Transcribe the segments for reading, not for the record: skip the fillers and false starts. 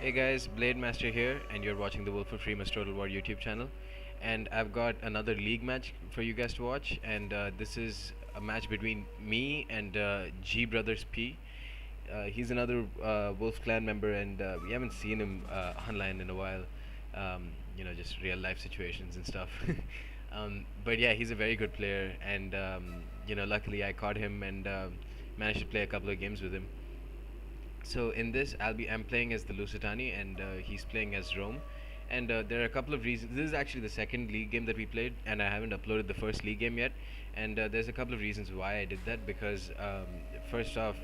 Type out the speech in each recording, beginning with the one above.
Hey guys, Blademaster here, and you're watching the Wolf of Remus Total War YouTube channel. And I've got another league match for you guys to watch, and this is a match between me and GBrothers P. He's another Wolf Clan member, and we haven't seen him online in a while. Just real life situations and stuff. But yeah, he's a very good player, and luckily I caught him and managed to play a couple of games with him. So in this, I'm playing as the Lusitani, and he's playing as Rome. And there are a couple of reasons. This is actually the second league game that we played, and I haven't uploaded the first league game yet. And there's a couple of reasons why I did that. Because first off,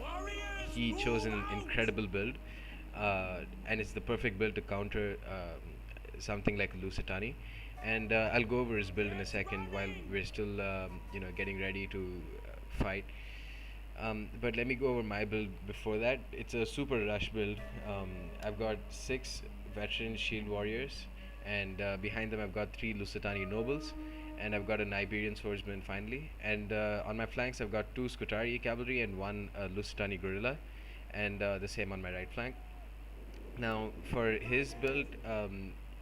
he chose an incredible build, and it's the perfect build to counter something like Lusitani. And I'll go over his build in a second while we're still getting ready to fight. But let me go over my build before that. It's a super rush build. I've got 6 veteran shield warriors, and behind them I've got 3 Lusitani nobles, and I've got an Iberian swordsman finally. And on my flanks I've got 2 Scutari cavalry and 1 Lusitani guerrilla, and the same on my right flank. Now for his build,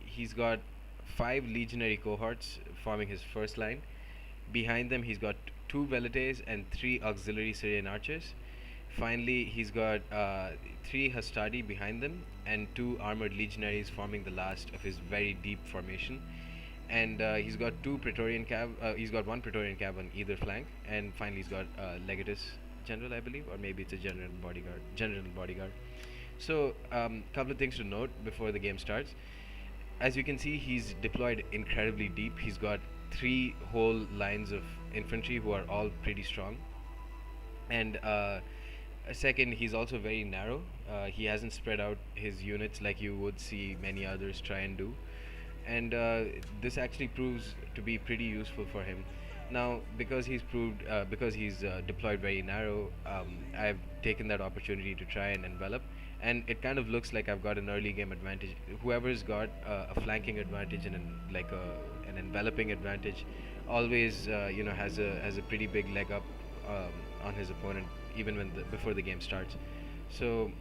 he's got 5 legionary cohorts forming his first line. Behind them, he's got 2 velites and 3 auxiliary Syrian archers. Finally, he's got 3 hastati behind them and 2 armored legionaries forming the last of his very deep formation. And he's got 2 Praetorian cav. He's got 1 Praetorian cav on either flank. And finally, he's got legatus general, I believe, or maybe it's a general bodyguard. So, couple of things to note before the game starts. As you can see, he's deployed incredibly deep. He's got 3 whole lines of infantry who are all pretty strong. And second, he's also very narrow. He hasn't spread out his units like you would see many others try and do. And this actually proves to be pretty useful for him. Now, because he's deployed very narrow, I've taken that opportunity to try and envelop, and it kind of looks like I've got an early game advantage. Whoever's got a flanking advantage and an enveloping advantage always has a pretty big leg up on his opponent, even before the game starts. So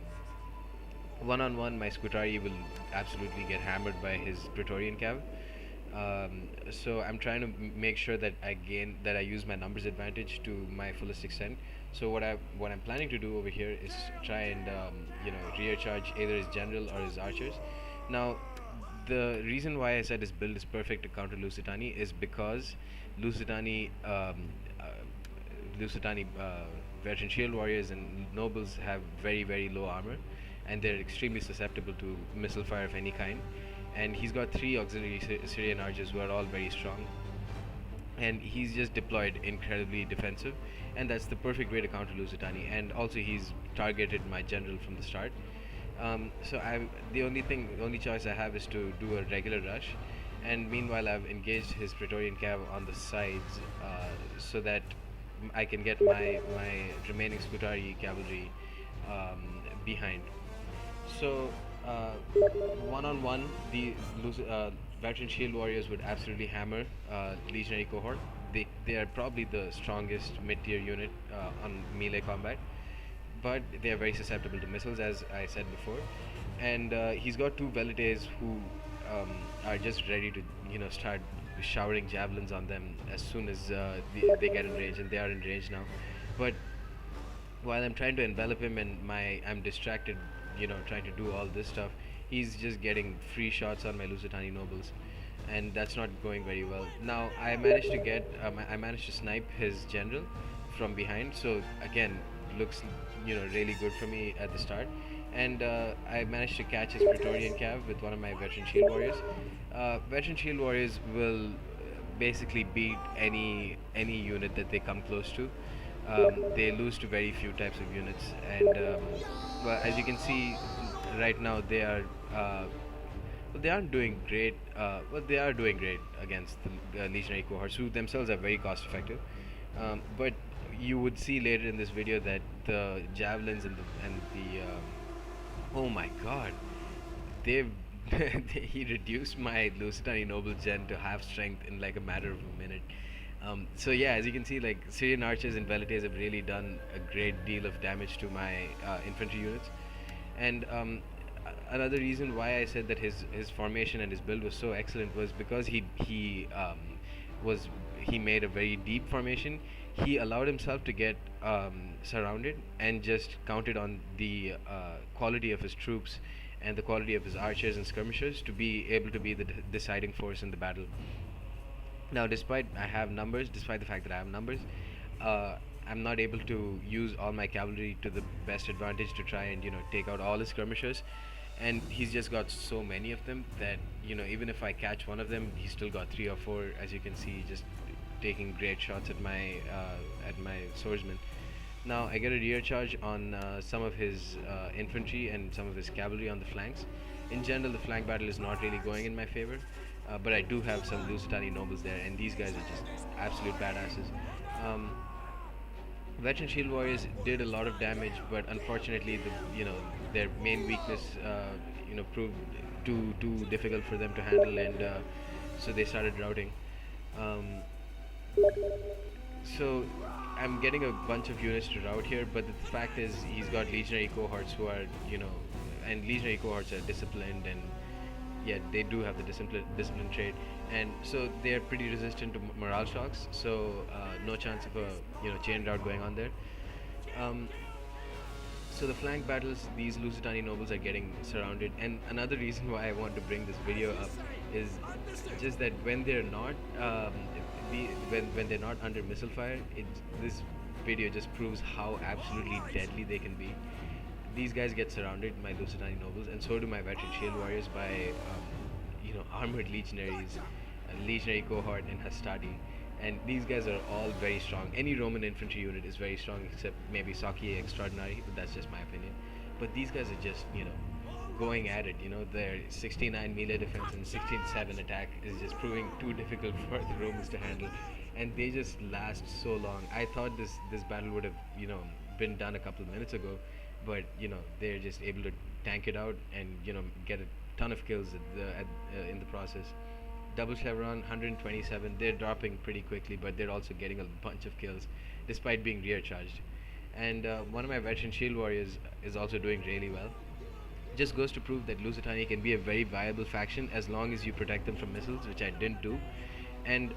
one-on-one, my Scutari will absolutely get hammered by his Praetorian cav. So I'm trying to make sure that I use my numbers advantage to my fullest extent. So what I'm planning to do over here is try and rear charge either his general or his archers. Now, the reason why I said his build is perfect to counter Lusitani is because Lusitani veteran shield warriors and nobles have very, very low armor, and they're extremely susceptible to missile fire of any kind. And he's got 3 auxiliary Syrian archers who are all very strong, and he's just deployed incredibly defensive, and that's the perfect way to counter Lusitani. And also he's targeted my general from the start. So the only choice I have is to do a regular rush, and meanwhile I've engaged his Praetorian cav on the sides, so that I can get my remaining Scutari cavalry behind. So one-on-one, the veteran shield warriors would absolutely hammer legionary cohort. They are probably the strongest mid-tier unit on melee combat, but they are very susceptible to missiles, as I said before. And he's got 2 velites who are just ready to start showering javelins on them as soon as they get in range, and they are in range now. But while I'm trying to envelop him and I'm distracted, trying to do all this stuff, he's just getting free shots on my Lusitani nobles, and that's not going very well. Now I managed to snipe his general from behind, so again, looks really good for me at the start. And I managed to catch his Praetorian cav with one of my veteran shield warriors. Veteran shield warriors will basically beat any unit that they come close to. They lose to very few types of units, and well, as you can see right now, they aren't doing great. Well, they are doing great against the legionary cohorts, who themselves are very cost effective. But you would see later in this video that the javelins and the oh my god, they've he reduced my Lusitani noble gen to half strength in like a matter of a minute. So yeah, as you can see, like Syrian archers and velites have really done a great deal of damage to my infantry units. And another reason why I said that his formation and his build was so excellent was because was he made a very deep formation. He allowed himself to get surrounded and just counted on the quality of his troops and the quality of his archers and skirmishers to be able to be the deciding force in the battle. Now, despite the fact that I have numbers, uh, I'm not able to use all my cavalry to the best advantage to try and take out all his skirmishers, and he's just got so many of them that even if I catch one of them, he's still got three or four, as you can see, just taking great shots at my swordsman. Now I get a rear charge on some of his infantry and some of his cavalry on the flanks. In general, the flank battle is not really going in my favor, but I do have some Lusitani nobles there, and these guys are just absolute badasses. Um, Veteran shield warriors did a lot of damage, but unfortunately, their main weakness, proved too difficult for them to handle, and so they started routing. Um, so I'm getting a bunch of units to route here, but the fact is he's got legionary cohorts who are, and legionary cohorts are disciplined, and yet they do have the discipline trait, and so they're pretty resistant to morale shocks. So no chance of a chain route going on there. Um, so the flank battles, these Lusitani nobles are getting surrounded, and another reason why I want to bring this video up is just that when they're not when they're not under missile fire, this video just proves how absolutely deadly they can be. These guys get surrounded, my Lusitani nobles, and so do my veteran shield warriors by armored legionaries, legionary cohort, and hastati. And these guys are all very strong. Any Roman infantry unit is very strong, except maybe Saki Extraordinary, but that's just my opinion. But these guys are just, going at it. Their 69 melee defense and 16-7 attack is just proving too difficult for the Romans to handle, and they just last so long. I thought this battle would have, been done a couple of minutes ago, but they're just able to tank it out and get a ton of kills in the process. Double chevron 127, they're dropping pretty quickly, but they're also getting a bunch of kills despite being rear charged. And one of my veteran shield warriors is also doing really well. Just goes to prove that Lusitani can be a very viable faction as long as you protect them from missiles, which I didn't do. And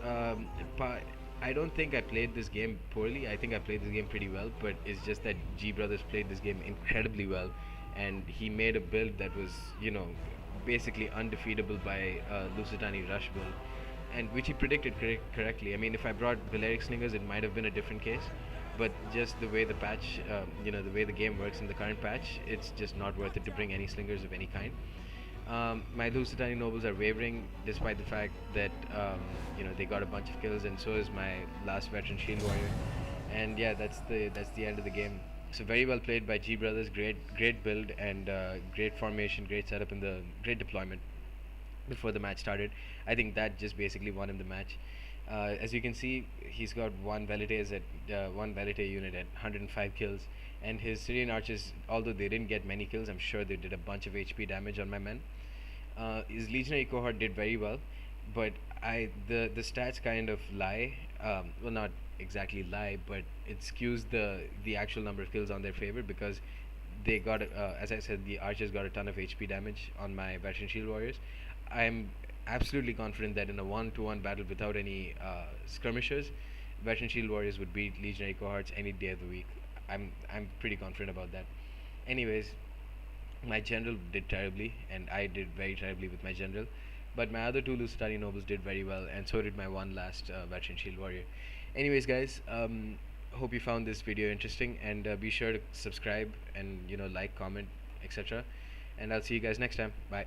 I don't think I played this game poorly. I think I played this game pretty well, but it's just that GBrothers played this game incredibly well, and he made a build that was, basically undefeatable by Lusitani rush build, and which he predicted correctly. I mean, if I brought Balearic Slingers, it might have been a different case, but just the way the patch, the way the game works in the current patch, it's just not worth it to bring any slingers of any kind. My Lusitani nobles are wavering, despite the fact that they got a bunch of kills, and so is my last veteran shield warrior. And yeah, that's the end of the game. So very well played by GBrothers. Great build, and great formation, great setup, and the great deployment before the match started. I think that just basically won him the match. As you can see, he's got one Velite unit at 105 kills, and his Syrian archers, although they didn't get many kills, I'm sure they did a bunch of HP damage on my men. His legionary cohort did very well, but the stats kind of lie. Well, not exactly lie, but it skews the actual number of kills on their favor, because they got, as I said, the archers got a ton of HP damage on my veteran shield warriors. I'm absolutely confident that in a 1-to-1 battle without any skirmishers, veteran shield warriors would beat legionary cohorts any day of the week. I'm pretty confident about that. Anyways, my general did terribly, and I did very terribly with my general, but my other two Lusitani nobles did very well, and so did my one last veteran shield warrior. Anyways, guys, hope you found this video interesting, and be sure to subscribe and like, comment, etc. And I'll see you guys next time. Bye.